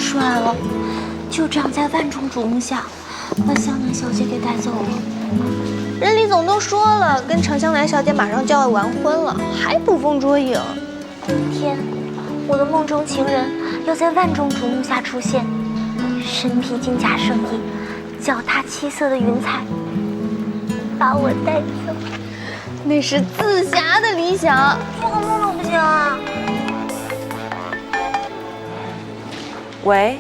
帅了，就这样在万众瞩目下把香南小姐给带走了。人李总都说了，跟程香南小姐马上就要完婚了，还捕风捉影。明天，我的梦中情人要在万众瞩目下出现，身披金甲圣衣，脚踏七色的云彩，把我带走。那是自侠的理想，做个梦都不行啊！喂，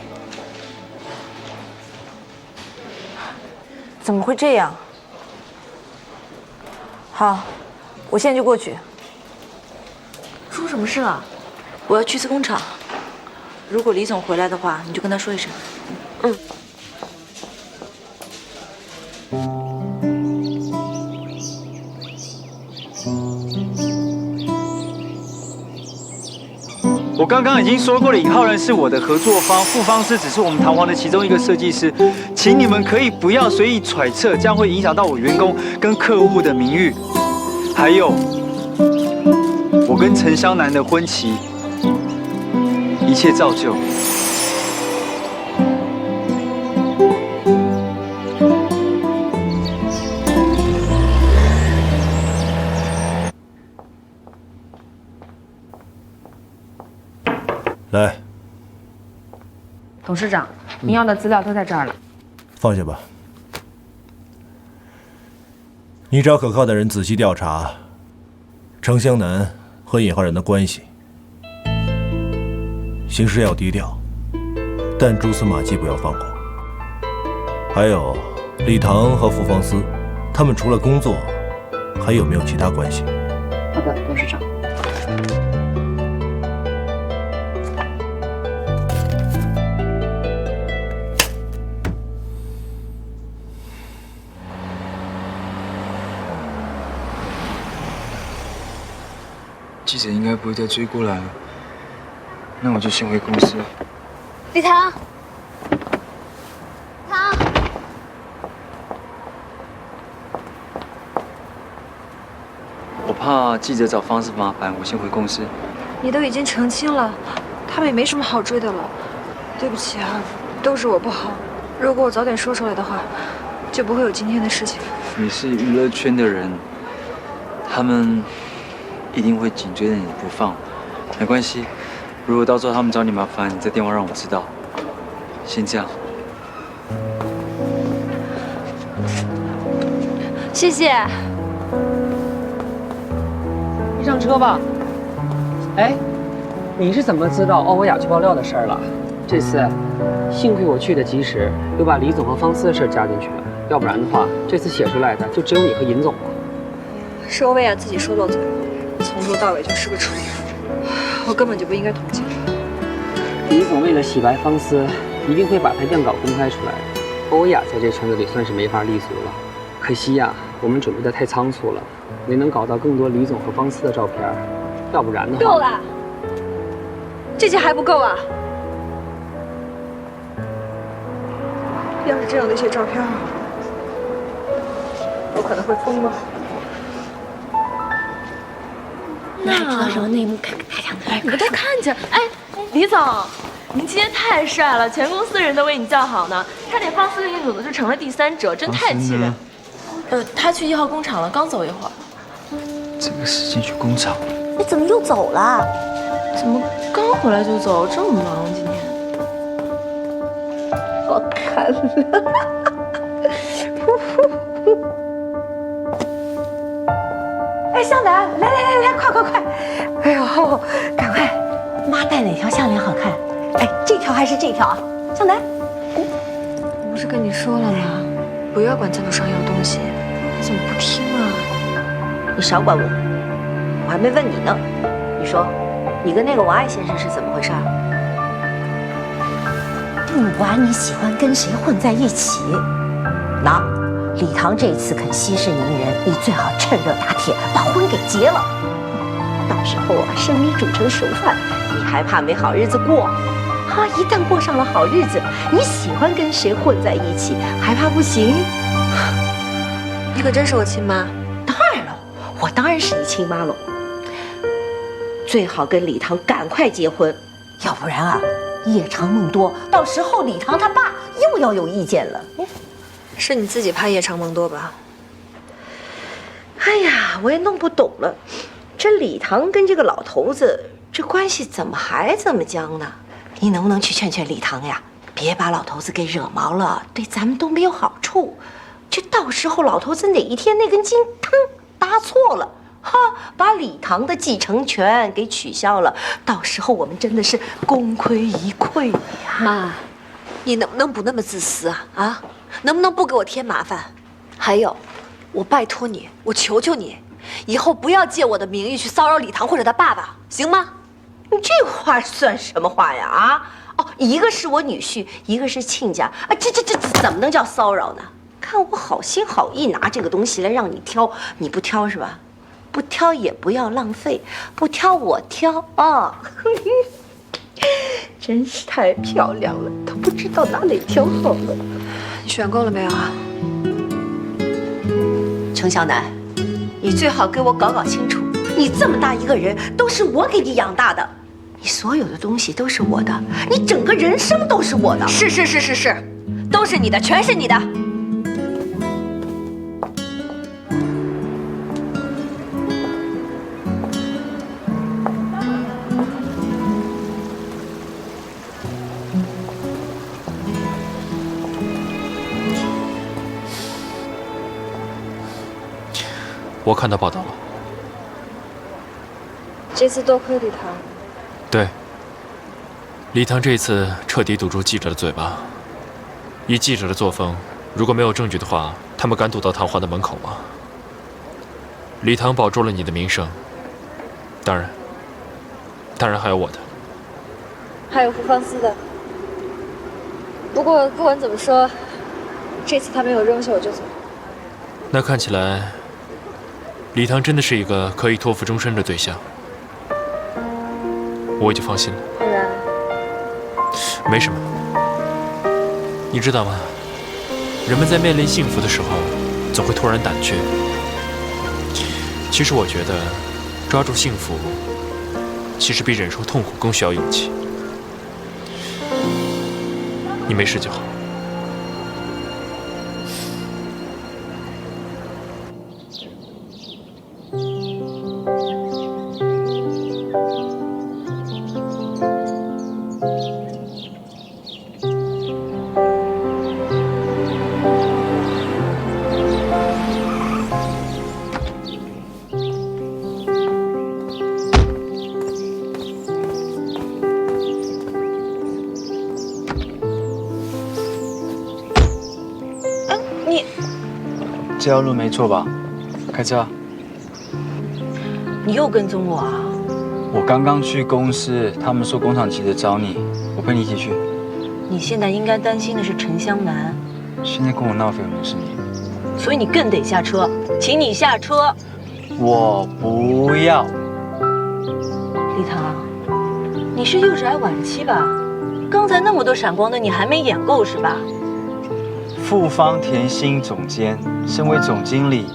怎么会这样？好，我现在就过去。出什么事了？我要去次工厂，如果李总回来的话，你就跟他说一声。嗯。我刚刚已经说过了，尹浩然是我的合作方，傅方师只是我们弹簧的其中一个设计师，请你们可以不要随意揣测，这样会影响到我员工跟客户的名誉。还有，我跟陈湘南的婚期，一切照旧。来，董事长，您要的资料都在这儿了。放下吧。你找可靠的人仔细调查程湘南和尹浩然的关系，行事要低调，但蛛丝马迹不要放过。还有李唐和傅方思，他们除了工作，还有没有其他关系？好的，董事长。记者应该不会再追过来了，那我就先回公司了。李唐，唐，我怕记者找方式麻烦，我先回公司。你都已经澄清了，他们也没什么好追的了。对不起啊，都是我不好。如果我早点说出来的话，就不会有今天的事情。你是娱乐圈的人，他们一定会紧追着你不放。没关系，如果到时候他们找你麻烦，你再电话让我知道。先这样。谢谢。你上车吧。哎，你是怎么知道欧维雅去爆料的事儿了？这次幸亏我去的及时，又把李总和方思的事加进去了，要不然的话，这次写出来的就只有你和尹总了。是欧维雅自己说漏嘴，从头到尾就是个蠢人，我根本就不应该同情他。李总为了洗白方思，一定会把他样稿公开出来的。欧维雅在这圈子里算是没法立足了，可惜呀，我们准备的太仓促了，没能搞到更多李总和方思的照片，要不然的话……够了，这些还不够啊！要是真有那些照片，我可能会疯了。你还知道什么内幕？看看，你们都看见？哎，李总，您今天太帅了，全公司人都为你叫好呢，差点方思和尹总就成了第三者，真太气人。他去1号工厂了，刚走一会儿。这个时间去工厂？你怎么又走了？怎么刚回来就走？这么忙今天？好看。哎，湘南，来，快！哎呦，赶快！妈戴哪条项链好看？哎，这条还是这条啊？湘南，我不是跟你说了吗？不要管赞助商要东西，你怎么不听啊？你少管我，我还没问你呢。你说，你跟那个王爱先生是怎么回事？不管你喜欢跟谁混在一起，那李唐这次肯息事宁人，你最好趁热打铁，把婚给结了。到时候啊，生米煮成熟饭，你还怕没好日子过？啊，一旦过上了好日子，你喜欢跟谁混在一起，还怕不行？你可真是我亲妈。当然了，我当然是你亲妈了。最好跟李唐赶快结婚，要不然啊，夜长梦多，到时候李唐他爸又要有意见了。是你自己怕夜长梦多吧？哎呀，我也弄不懂了，这李唐跟这个老头子这关系怎么还这么僵呢？你能不能去劝劝李唐呀？别把老头子给惹毛了，对咱们都没有好处。这到时候老头子哪一天那根筋腾搭错了，哈，把李唐的继承权给取消了，到时候我们真的是功亏一篑呀！妈，你能不能不那么自私啊？啊，能不能不给我添麻烦？还有，我拜托你，我求求你，以后不要借我的名义去骚扰李唐或者他爸爸，行吗？你这话算什么话呀？啊，哦，一个是我女婿，一个是亲家，啊，这怎么能叫骚扰呢？看我好心好意拿这个东西来让你挑，你不挑是吧？不挑也不要浪费，不挑我挑啊！真是太漂亮了，都不知道哪里挑好了。你选够了没有啊？程小南，你最好给我搞清楚，你这么大一个人，都是我给你养大的，你所有的东西都是我的，你整个人生都是我的。是，都是你的，全是你的。我看到报道了。这次多亏李唐。对，李唐这一次彻底堵住记者的嘴巴。以记者的作风，如果没有证据的话，他们敢堵到唐华的门口吗？李唐保住了你的名声，当然还有我的，还有傅芳思的。不过不管怎么说，这次他没有扔下我就走。那看起来，李唐真的是一个可以托付终身的对象，我也就放心了。不然，没什么。你知道吗？人们在面临幸福的时候，总会突然胆怯。其实我觉得，抓住幸福，其实比忍受痛苦更需要勇气。你没事就好。这条路没错吧？开车。你又跟踪我啊？我刚刚去公司，他们说工厂急着找你，我陪你一起去。你现在应该担心的是陈香南，现在跟我闹绯闻的是你，所以你更得下车，请你下车。我不要。李唐，你是幼稚癌晚期吧？刚才那么多闪光灯，你还没演够是吧？富芳甜心总监，身为总经理，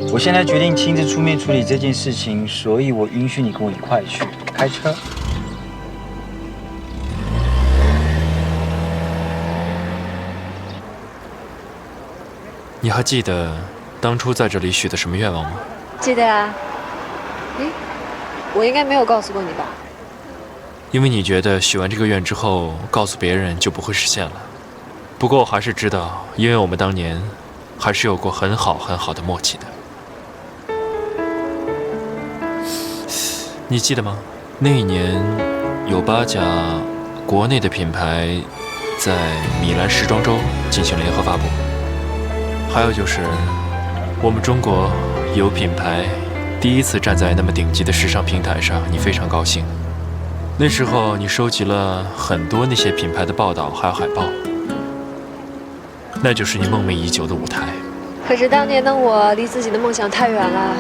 我现在决定亲自出面处理这件事情，所以我允许你跟我一块去开车。你还记得当初在这里许的什么愿望吗？记得啊。我应该没有告诉过你吧？因为你觉得许完这个愿之后，告诉别人就不会实现了。不过我还是知道，因为我们当年还是有过很好的默契的。你记得吗？那一年有8家国内的品牌在米兰时装周进行联合发布，还有就是我们中国有品牌第一次站在那么顶级的时尚平台上，你非常高兴。那时候你收集了很多那些品牌的报道还有海报，那就是你梦寐已久的舞台。可是当年的我离自己的梦想太远了。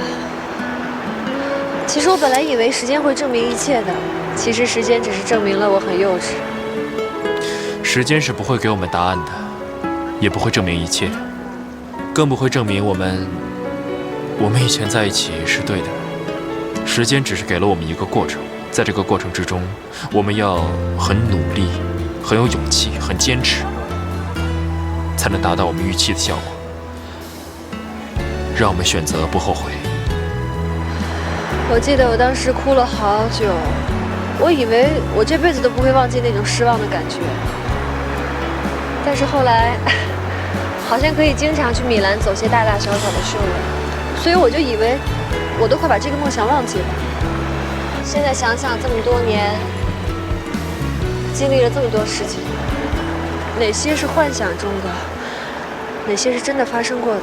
其实我本来以为时间会证明一切的，其实时间只是证明了我很幼稚。时间是不会给我们答案的，也不会证明一切，更不会证明我们以前在一起是对的。时间只是给了我们一个过程。在这个过程之中，我们要很努力、很有勇气、很坚持，才能达到我们预期的效果。让我们选择不后悔。我记得我当时哭了好久，我以为我这辈子都不会忘记那种失望的感觉。但是后来，好像可以经常去米兰走些大大小小的秀了，所以我就以为我都快把这个梦想忘记了。现在想想，这么多年，经历了这么多事情，哪些是幻想中的，哪些是真的发生过的，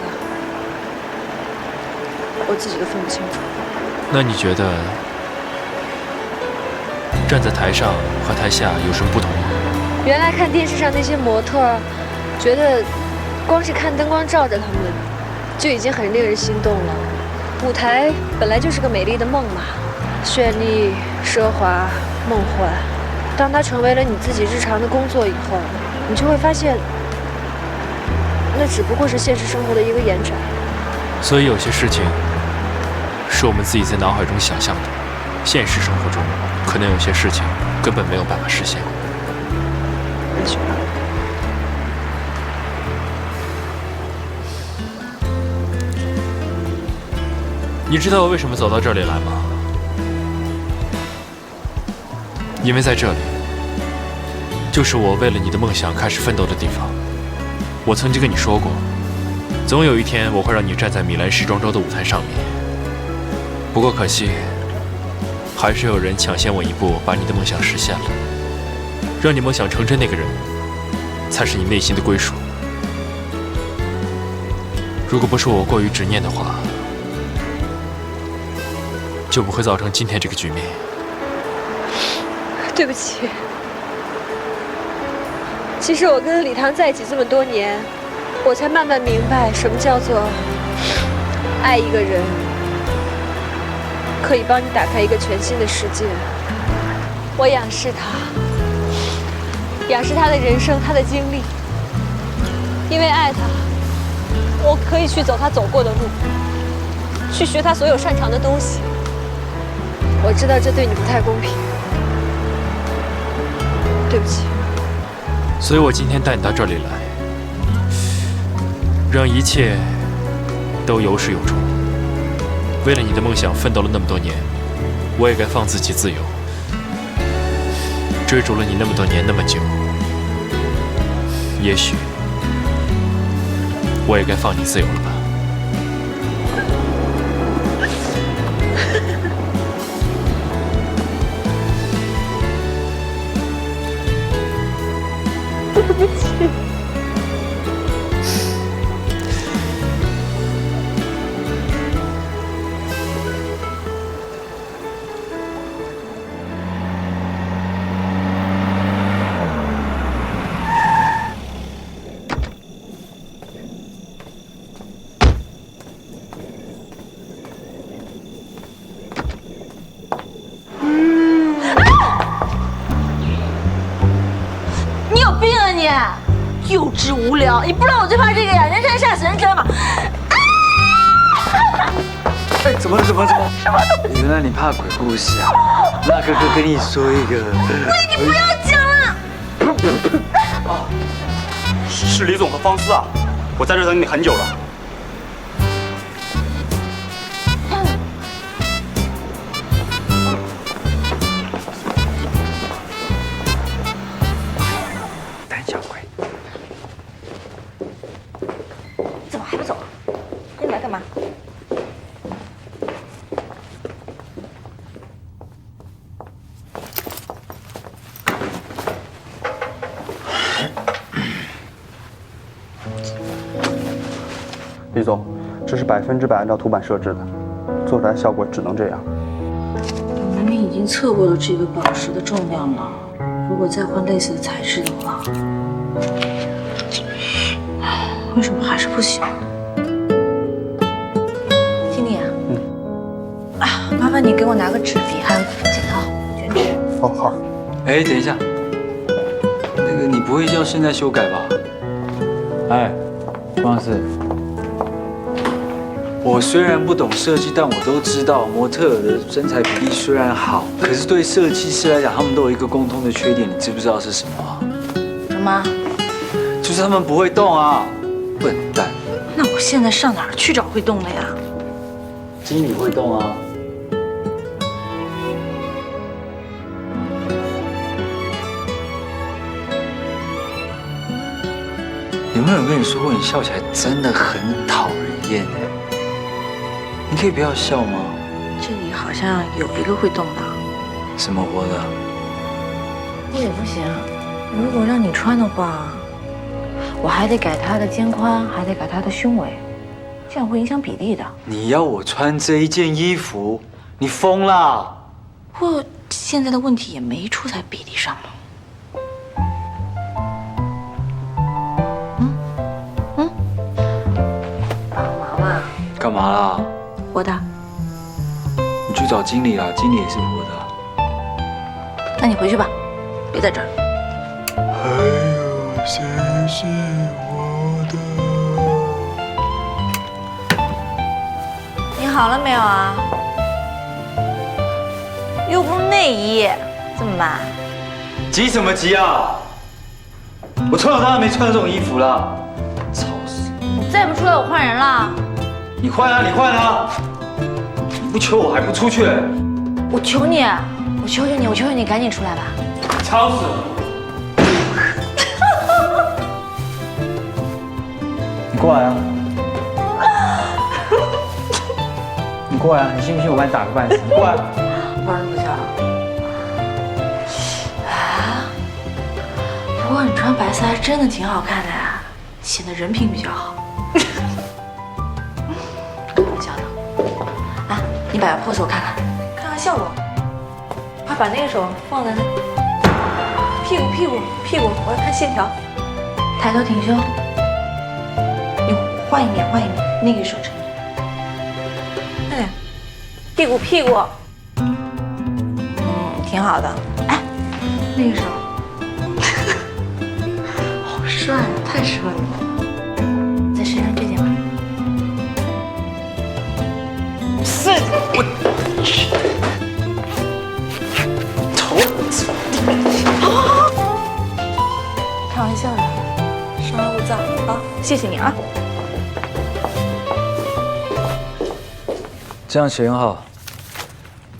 我自己都分不清楚。那你觉得站在台上和台下有什么不同吗？原来看电视上那些模特，觉得光是看灯光照着他们，就已经很令人心动了。舞台本来就是个美丽的梦嘛，绚丽、奢华、梦幻。当它成为了你自己日常的工作以后，你就会发现，那只不过是现实生活的一个延展。所以有些事情是我们自己在脑海中想象的，现实生活中可能有些事情根本没有办法实现。没错。你知道我为什么走到这里来吗？因为在这里，就是我为了你的梦想开始奋斗的地方。我曾经跟你说过，总有一天我会让你站在米兰时装周的舞台上面。不过可惜，还是有人抢先我一步，把你的梦想实现了。让你梦想成真那个人，才是你内心的归属。如果不是我过于执念的话，就不会造成今天这个局面。对不起，其实我跟李唐在一起这么多年，我才慢慢明白什么叫做爱一个人，可以帮你打开一个全新的世界。我仰视他，仰视他的人生，他的经历，因为爱他，我可以去走他走过的路，去学他所有擅长的东西。我知道这对你不太公平，对不起。所以我今天带你到这里来，让一切都有始有终。为了你的梦想奋斗了那么多年，我也该放自己自由。追逐了你那么多年那么久，也许我也该放你自由了吧。对不起。你有病啊你！幼稚无聊，你不知道我最怕这个呀，人山吓死人，知道吗？哎，怎么了？什么？原来你怕鬼故事啊？那哥哥跟你说一个。喂，你不要讲了。是李总和方思啊，我在这等你很久了。胆小鬼，怎么还不走？你来干嘛？李总，这是100%按照图版设置的，做出来效果只能这样。我明明已经测过了这个宝石的重量了，如果再换类似的材质的话，为什么还是不行？经理啊，麻烦你给我拿个纸笔，还有剪刀、卷纸。哦，好。哎，等一下，那个你不会要现在修改吧？哎，方老师，我虽然不懂设计，但我都知道模特儿的身材比例虽然好，可是对设计师来讲，他们都有一个共通的缺点，你知不知道是什么啊？什么？就是他们不会动啊，笨蛋。那我现在上哪儿去找会动的呀？经理会动啊。有没有人跟你说过，你笑起来真的很讨人厌哎？你可以不要笑吗？这里好像有一个会动的。什么活的？这也不行，如果让你穿的话，我还得改它的肩宽，还得改它的胸围，这样会影响比例的。你要我穿这一件衣服，你疯啦！不过现在的问题也没出在比例上嘛。帮忙嘛？干嘛啦？我的。你去找经理啦，经理也是我的。那你回去吧，别在这儿。还有谁是我的？你好了没有啊？又不是内衣，这么慢？急什么急啊？我从小到大没穿过这种衣服啦，吵死！你再不出来，我换人了。你换啊，你换啊！你不求我还不出去？我求你，我求求你，我求求你，赶紧出来吧！吵死了！你过来啊！你过来啊！你信不信我把你打个半死？你过来！玩的不小啊！不过你穿白色还真的挺好看的呀，显得人品比较好。小的，啊，你摆个 pose 我看看，看看效果。快把那个手放在那屁股，我要看线条。抬头挺胸，你换一面，那个手撑着。快点，屁股。挺好的。哎，那个手，好帅啊，太适合你了。再试试这件吧。是我头，开玩笑的，稍安勿躁。好，谢谢你啊。这样写很好。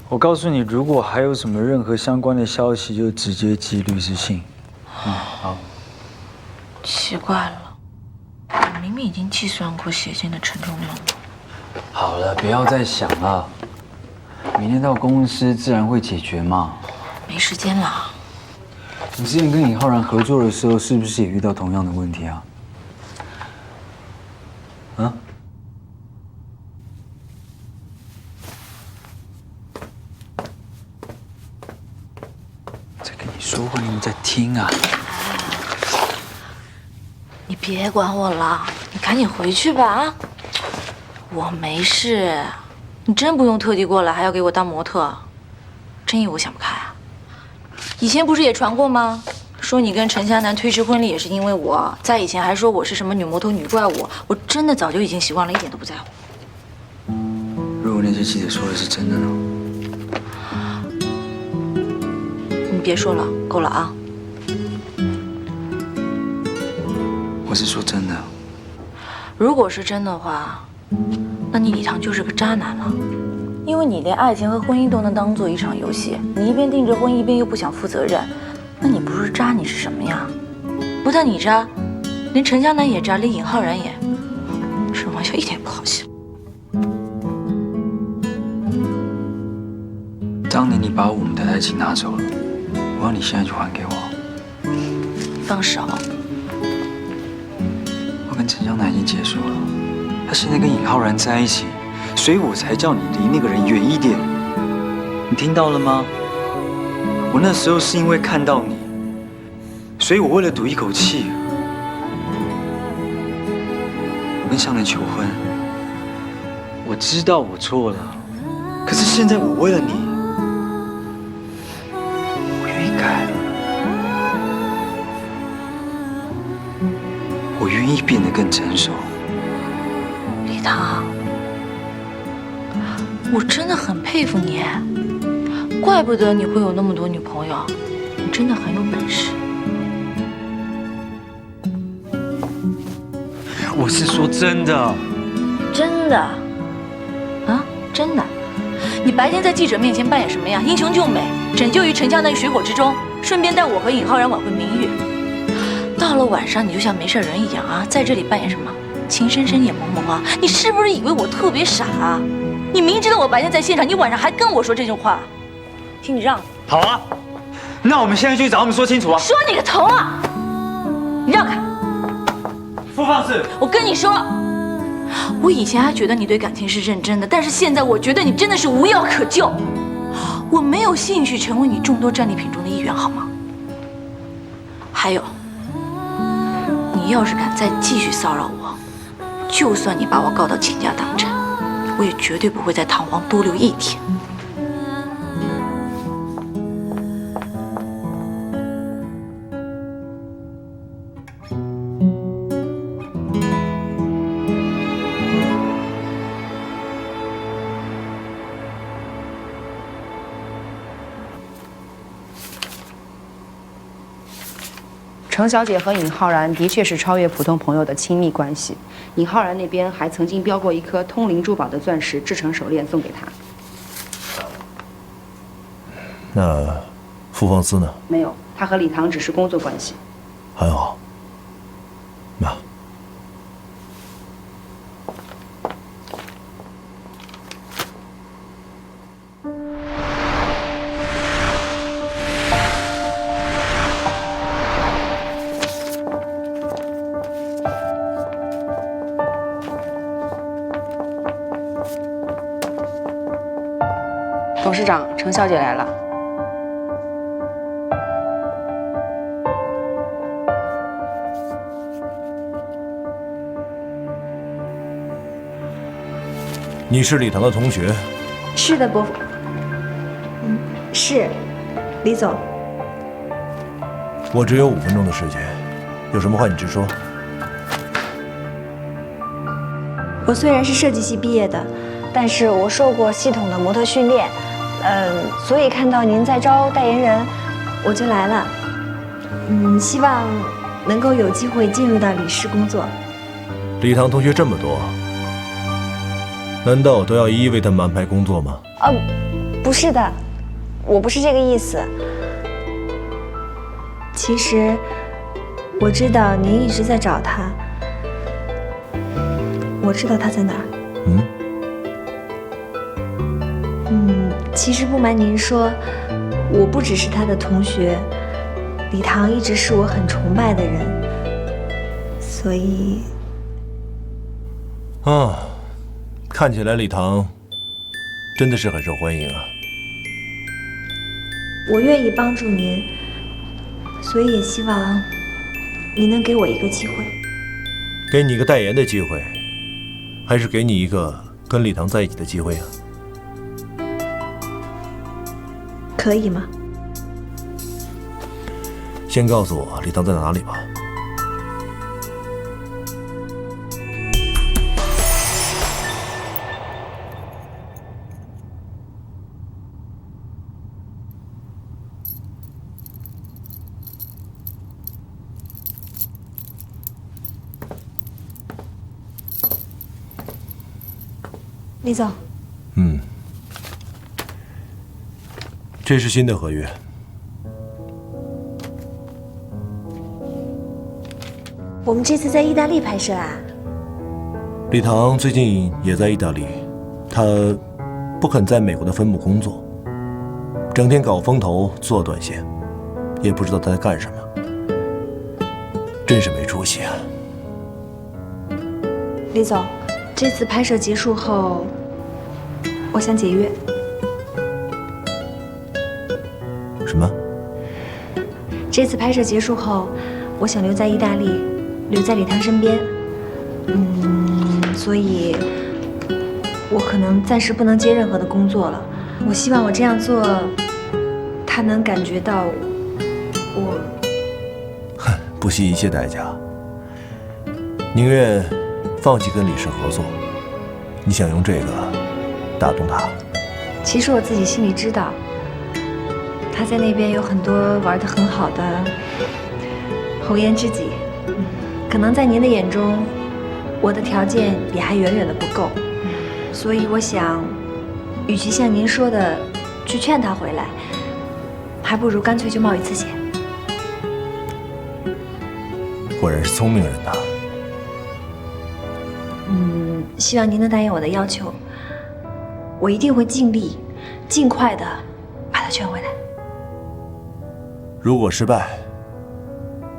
我告诉你，如果还有什么任何相关的消息，就直接寄律师信。好。奇怪了，我明明已经计算过写信的承重量了。好了，不要再想了。明天到公司自然会解决嘛。没时间了。你之前跟尹浩然合作的时候，是不是也遇到同样的问题啊？啊？在跟你说话，你有没有在听啊？你别管我了，你赶紧回去吧啊！我没事，你真不用特地过来，还要给我当模特，真以为我想不开啊？以前不是也传过吗？说你跟陈湘南推迟婚礼也是因为我，在以前还说我是什么女魔头、女怪物，我真的早就已经习惯了，一点都不在乎。如果那些记者说的是真的呢？你别说了，够了啊！我是说真的。如果是真的话，那你李唐就是个渣男了，因为你连爱情和婚姻都能当做一场游戏，你一边盯着婚，一边又不想负责任，那你不是渣，你是什么呀？不但你渣，连陈湘南也渣，连尹浩然也，这玩笑一点也不好笑。当年你把我们的爱情拿走了，我要你现在就还给我。放手。我跟陈湘南已经结束了，他现在跟尹浩然在一起，所以我才叫你离那个人远一点。你听到了吗？我那时候是因为看到你，所以我为了赌一口气，我跟湘南求婚。我知道我错了，可是现在我为了你，我愿意改，我愿意变得更成熟。李唐，我真的很佩服你，怪不得你会有那么多女朋友，你真的很有本事。我是说真的。真的？啊，真的？你白天在记者面前扮演什么呀？英雄救美，拯救于沉香那个水火之中，顺便带我和尹浩然挽回名誉。到了晚上，你就像没事人一样啊，在这里扮演什么？情深深，眼蒙蒙啊！你是不是以为我特别傻啊？你明知道我白天在现场，你晚上还跟我说这种话，听你让。好啊，那我们现在就去找他们说清楚啊！说你个头啊！你让开！副方士，我跟你说，我以前还觉得你对感情是认真的，但是现在我觉得你真的是无药可救。我没有兴趣成为你众多战利品中的一员，好吗？还有，你要是敢再继续骚扰我，就算你把我告到倾家荡产，我也绝对不会在堂皇多留一天。程小姐和尹浩然的确是超越普通朋友的亲密关系。尹浩然那边还曾经标过一颗通灵珠宝的钻石制成手链送给他。那傅方思呢？没有，他和李唐只是工作关系。很好。那董事长，程小姐来了。你是李唐的同学？是的，是，李总。我只有5分钟的时间，有什么话你直说。我虽然是设计系毕业的，但是我受过系统的模特训练，所以看到您在招代言人，我就来了。希望能够有机会进入到李氏工作。李唐同学这么多，难道都要一一为他们安排工作吗？不是的，我不是这个意思。其实我知道您一直在找他，我知道他在哪儿。其实不瞒您说，我不只是他的同学，李唐一直是我很崇拜的人，所以……看起来李唐真的是很受欢迎啊。我愿意帮助您，所以也希望您能给我一个机会。给你一个代言的机会，还是给你一个跟李唐在一起的机会啊？可以吗？先告诉我李唐在哪里吧。李总，这是新的合约。我们这次在意大利拍摄啊？李唐最近也在意大利，他不肯在美国的分部工作，整天搞风投做短线，也不知道他在干什么，真是没出息啊！李总，这次拍摄结束后，我想解约。什么？这次拍摄结束后，我想留在意大利，留在李唐身边。所以，我可能暂时不能接任何的工作了。我希望我这样做，他能感觉到我不惜一切代价，宁愿放弃跟李氏合作。你想用这个打动他？其实我自己心里知道，他在那边有很多玩得很好的红颜知己，可能在您的眼中，我的条件也还远远的不够，所以我想，与其像您说的去劝他回来，还不如干脆就冒一次险。果然是聪明人呐。希望您能答应我的要求，我一定会尽力，尽快的把他劝回来。如果失败，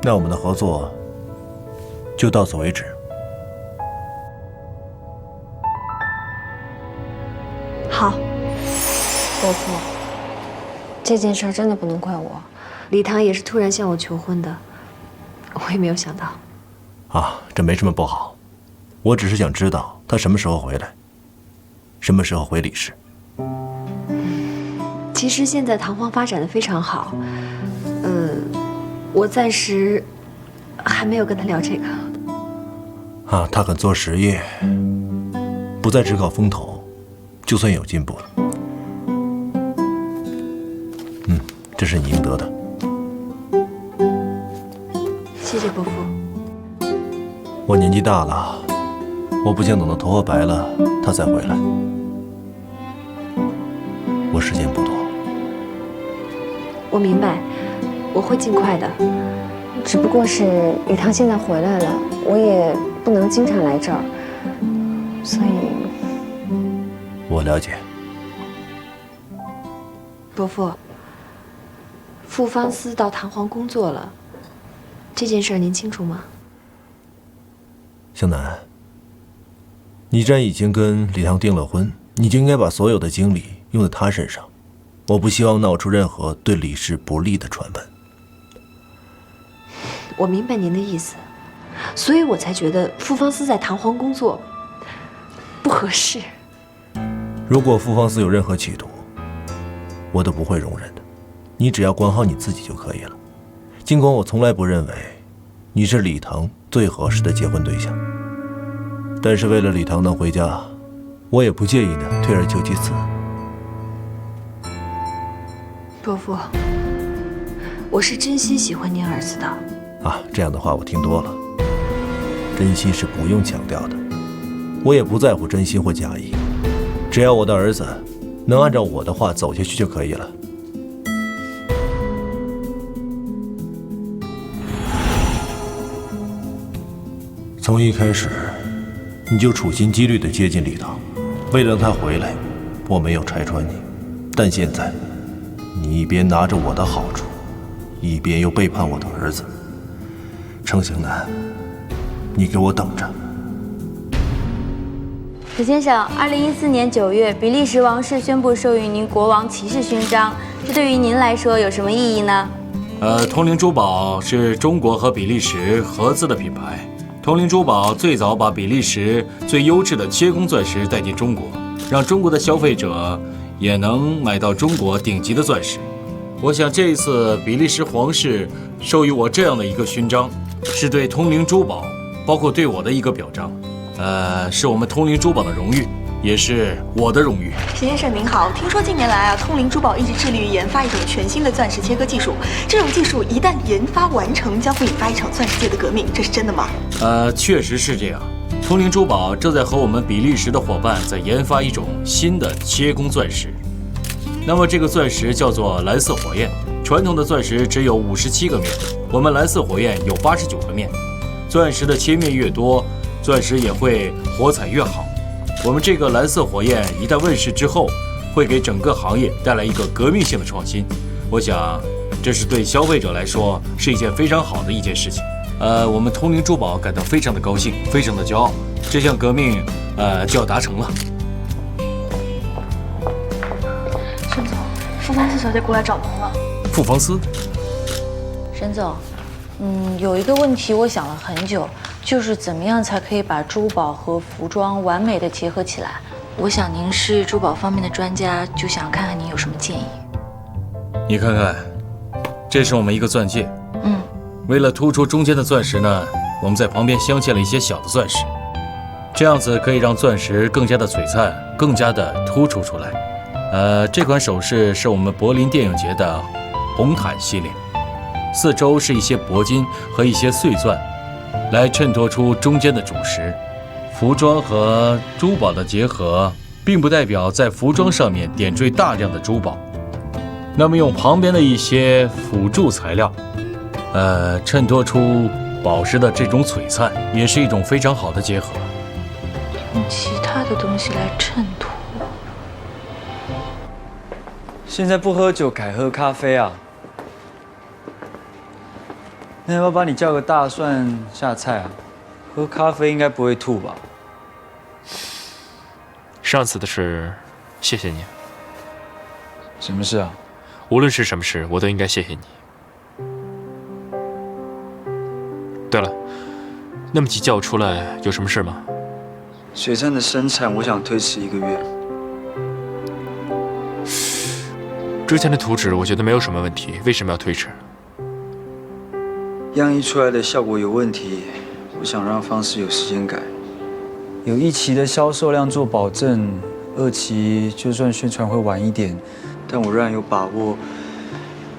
那我们的合作就到此为止。好，伯父，这件事真的不能怪我，李唐也是突然向我求婚的，我也没有想到。啊，这没什么不好，我只是想知道他什么时候回来，什么时候回李氏。其实现在唐皇发展的非常好，我暂时还没有跟他聊这个。啊，他肯做实业，不再只靠风头，就算有进步了。这是你应得的。谢谢伯父。我年纪大了，我不想等到头发白了他再回来。我时间不多。我明白，我会尽快的。只不过是李唐现在回来了，我也不能经常来这儿，所以。我了解。伯父，傅芳思到唐皇工作了，这件事您清楚吗？湘南，你既然已经跟李唐订了婚，你就应该把所有的精力用在他身上。我不希望闹出任何对李氏不利的传闻。我明白您的意思，所以我才觉得傅芳思在唐皇工作不合适。如果傅芳思有任何企图，我都不会容忍的。你只要管好你自己就可以了。尽管我从来不认为你是李唐最合适的结婚对象，但是为了李唐能回家，我也不介意的退而求其次。伯父，我是真心喜欢您儿子的。啊，这样的话我听多了。真心是不用强调的，我也不在乎真心或假意，只要我的儿子能按照我的话走下去就可以了。从一开始，你就处心积虑地接近李唐，为了让他回来，我没有拆穿你。但现在，你一边拿着我的好处，一边又背叛我的儿子。程湘南，你给我等着！史先生，2014年9月，比利时王室宣布授予您国王骑士勋章，这对于您来说有什么意义呢？通灵珠宝是中国和比利时合资的品牌。通灵珠宝最早把比利时最优质的切工钻石带进中国，让中国的消费者也能买到中国顶级的钻石。我想这一次比利时皇室授予我这样的一个勋章，是对通灵珠宝，包括对我的一个表彰。是我们通灵珠宝的荣誉，也是我的荣誉。史先生您好，听说近年来通灵珠宝一直致力于研发一种全新的钻石切割技术，这种技术一旦研发完成，将会引发一场钻石界的革命，这是真的吗？确实是这样。通灵珠宝正在和我们比利时的伙伴在研发一种新的切工钻石。那么这个钻石叫做蓝色火焰，传统的钻石只有57个面，我们蓝色火焰有89个面。钻石的切面越多，钻石也会火彩越好。我们这个蓝色火焰一旦问世之后，会给整个行业带来一个革命性的创新。我想，这是对消费者来说是一件非常好的一件事情。我们通灵珠宝感到非常的高兴，非常的骄傲。这项革命，就要达成了。沈总，傅芳思小姐过来找您了。傅芳思，沈总，有一个问题我想了很久，就是怎么样才可以把珠宝和服装完美的结合起来。我想您是珠宝方面的专家，就想看看您有什么建议。你看看，这是我们一个钻戒。为了突出中间的钻石呢，我们在旁边镶嵌了一些小的钻石，这样子可以让钻石更加的璀璨，更加的突出出来。这款首饰是我们柏林电影节的红毯系列，四周是一些铂金和一些碎钻，来衬托出中间的主石。服装和珠宝的结合，并不代表在服装上面点缀大量的珠宝，那么用旁边的一些辅助材料，衬托出宝石的这种璀璨，也是一种非常好的结合。用其他的东西来衬托。现在不喝酒，改喝咖啡啊？那要不要帮你叫个大蒜下菜啊？喝咖啡应该不会吐吧？上次的事，谢谢你。什么事啊？无论是什么事，我都应该谢谢你。对了，那么急叫我出来，有什么事吗？水站的生产，我想推迟1个月。之前的图纸我觉得没有什么问题，为什么要推迟？样衣出来的效果有问题，我想让方式有时间改。有1期的销售量做保证，2期就算宣传会晚一点，但我仍然有把握，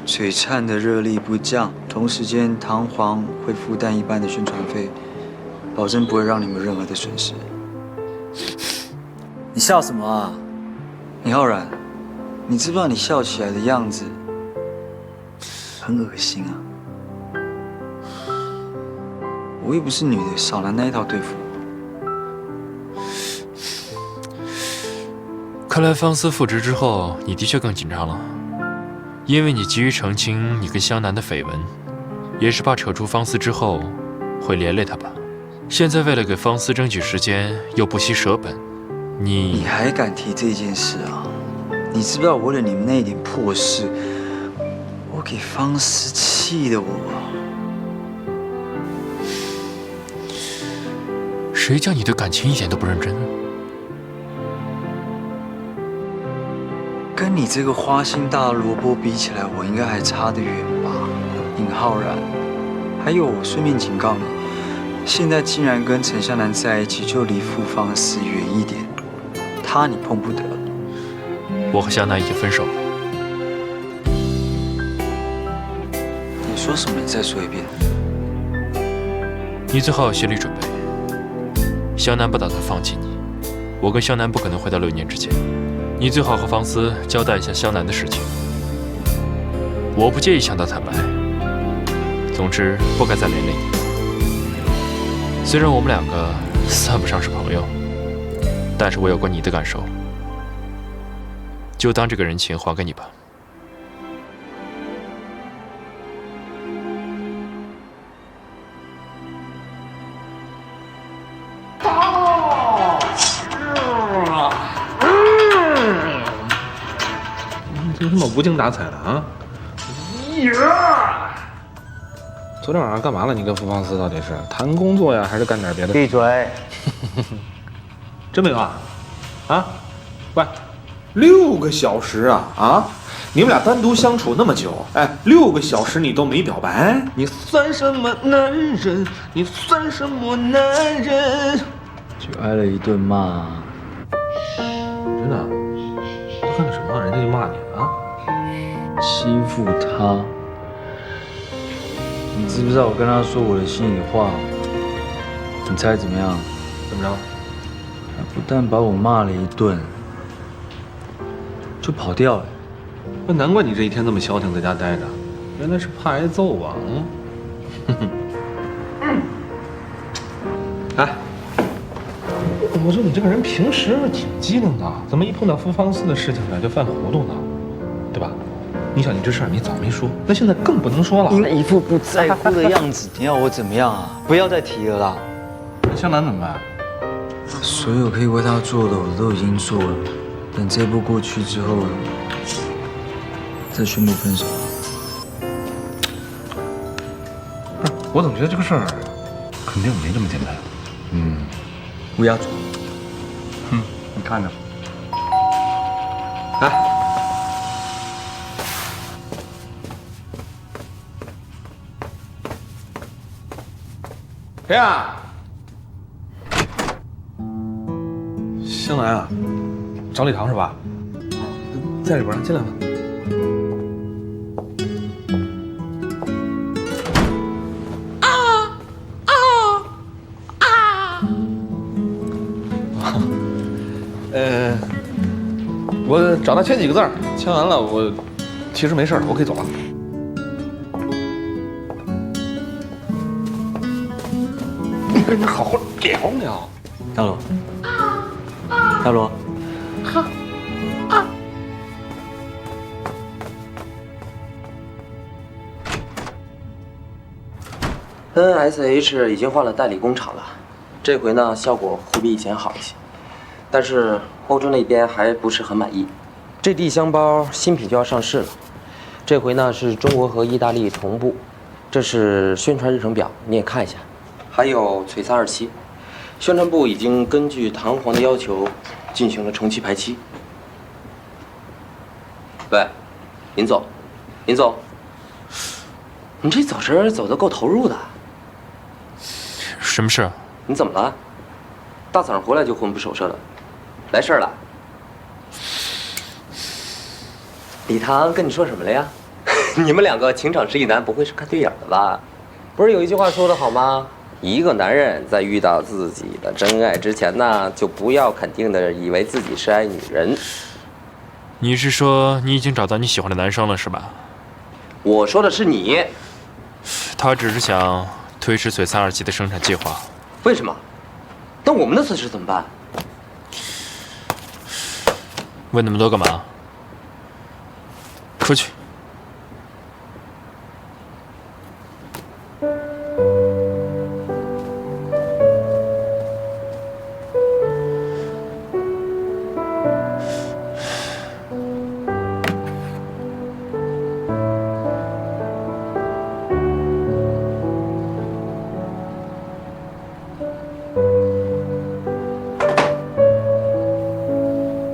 璀璨的热力不降，同时间堂皇会负担一半的宣传费，保证不会让你们任何的损失。你笑什么啊？李浩然，你知不知道你笑起来的样子很恶心啊？我又不是女的，少拿那一套对付我。看来方思复职之后，你的确更紧张了，因为你急于澄清你跟湘南的绯闻，也是怕扯出方思之后会连累他吧。现在为了给方思争取时间，又不惜舍本，你还敢提这件事啊？你知不知道为了你们那一点破事，我给方思气的我。谁叫你对感情一点都不认真？跟你这个花心大萝卜比起来，我应该还差得远吧，尹浩然。还有，我顺便警告你，现在既然跟陈湘南在一起，就离傅方思远一点，他你碰不得。我和湘南已经分手了。你说什么？你再说一遍。你最好有心理准备。湘南不打算放弃你，我跟湘南不可能回到6年之前。你最好和方思交代一下湘南的事情。我不介意向他坦白，总之不该再连累你。虽然我们2个算不上是朋友，但是我有过你的感受，就当这个人情还给你吧。这他妈无精打采的啊！昨天晚上干嘛了？你跟傅方思到底是谈工作呀，还是干点别的？闭嘴！真没有啊？啊？喂，6个小时啊！啊！你们俩单独相处那么久，哎，6个小时你都没表白，你算什么男人？你算什么男人？就挨了一顿骂。真的？他干了什么？人家就骂你啊？欺负他。你知不知道我跟他说我的心里话？你猜怎么样？怎么着？他不但把我骂了一顿，就跑掉了。那难怪你这一天那么消停，在家待着，原来是怕挨揍啊！哎，我说你这个人平时挺机灵的，怎么一碰到傅方思的事情呢就犯糊涂呢？对吧？你想你这事儿你早没说，那现在更不能说了。你那一副不在乎的样子，你要我怎么样啊？不要再提了啦。湘南怎么办？所有可以为他做的我都已经做了，等这步过去之后，再宣布分手。不是，我怎么觉得这个事儿肯定没这么简单？乌鸦嘴。你看着。来。谁呀？湘南啊，找礼堂是吧？在里边，进来吧。我找他签几个字儿，签完了我其实没事了，我可以走了。你跟人好好聊聊。大罗，大罗，NSH 已经换了代理工厂了，这回呢效果会比以前好一些，但是欧洲那边还不是很满意。这地箱包新品就要上市了，这回呢是中国和意大利同步，这是宣传日程表，你也看一下。还有璀璨2期，宣传部已经根据弹簧的要求进行了重漆排漆。喂，林总，林总，你这走神走得够投入的。什么事？你怎么了？大早上回来就魂不守舍的，来事儿了？礼堂跟你说什么了呀？你们两个情场之一男，不会是看对眼的吧？不是有一句话说得好吗？一个男人在遇到自己的真爱之前呢，就不要肯定的以为自己是爱女人。你是说你已经找到你喜欢的男生了是吧？我说的是你。他只是想推迟璀璨2期的生产计划。为什么？那我们的损失怎么办？问那么多干嘛？出去。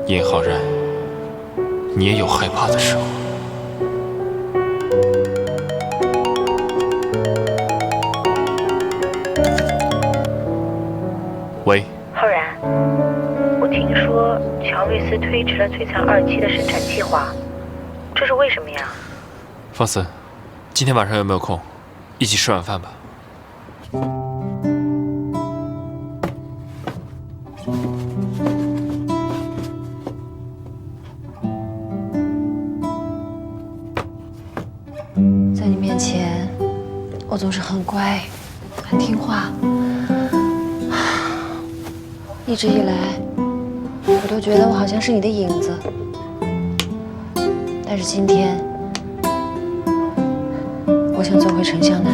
尹浩然，你也有害怕的时候。喂，浩然，我听说乔律斯推迟了璀璨2期的生产计划，这是为什么呀？方思，今天晚上有没有空？一起吃晚饭吧。在你面前，我总是很乖，很听话。一直以来，我都觉得我好像是你的影子。但是今天，我想做回陈向南，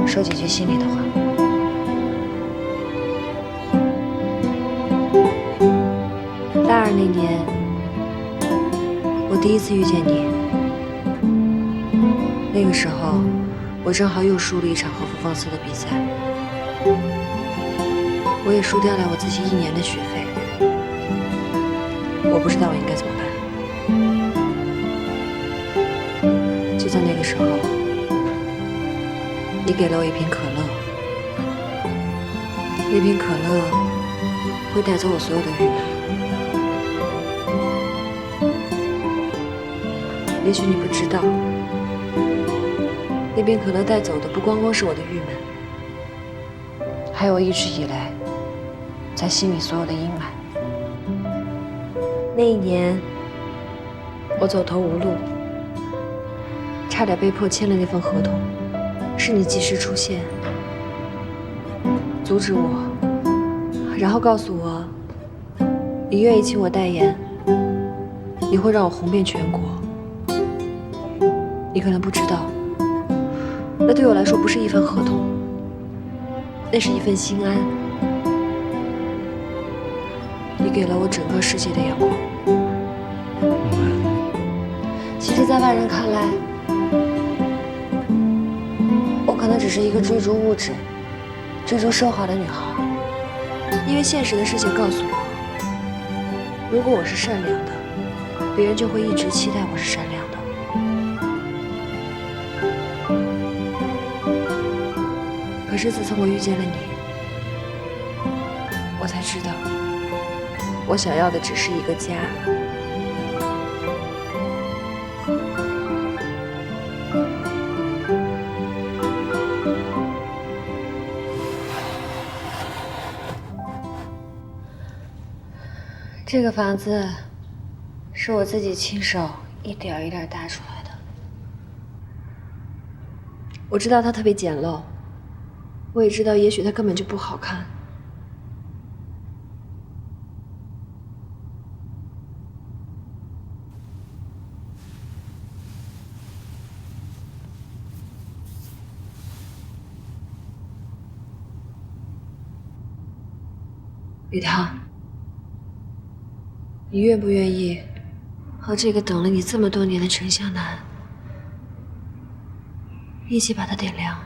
说几句心里的话。大2那年，我第一次遇见你。那个时候，我正好又输了一场和弗放斯的比赛，我也输掉了我自己1年的学费，我不知道我应该怎么办。就在那个时候，你给了我一瓶可乐，那瓶可乐会带走我所有的郁闷。也许你不知道。那瓶可乐带走的不光光是我的郁闷，还有我一直以来在心里所有的阴霾。那一年，我走投无路，差点被迫签了那份合同，是你及时出现，阻止我，然后告诉我，你愿意请我代言，你会让我红遍全国。你可能不知道。那对我来说不是一份合同，那是一份心安。你给了我整个世界的阳光。其实，在外人看来，我可能只是一个追逐物质、追逐奢华的女孩，因为现实的世界告诉我，如果我是善良的，别人就会一直期待我是善良的。可是自从我遇见了你，我才知道，我想要的只是一个家。这个房子是我自己亲手一点一点搭出来的。我知道它特别简陋，我也知道也许它根本就不好看。李唐，你愿不愿意和这个等了你这么多年的陈香南一起把它点亮？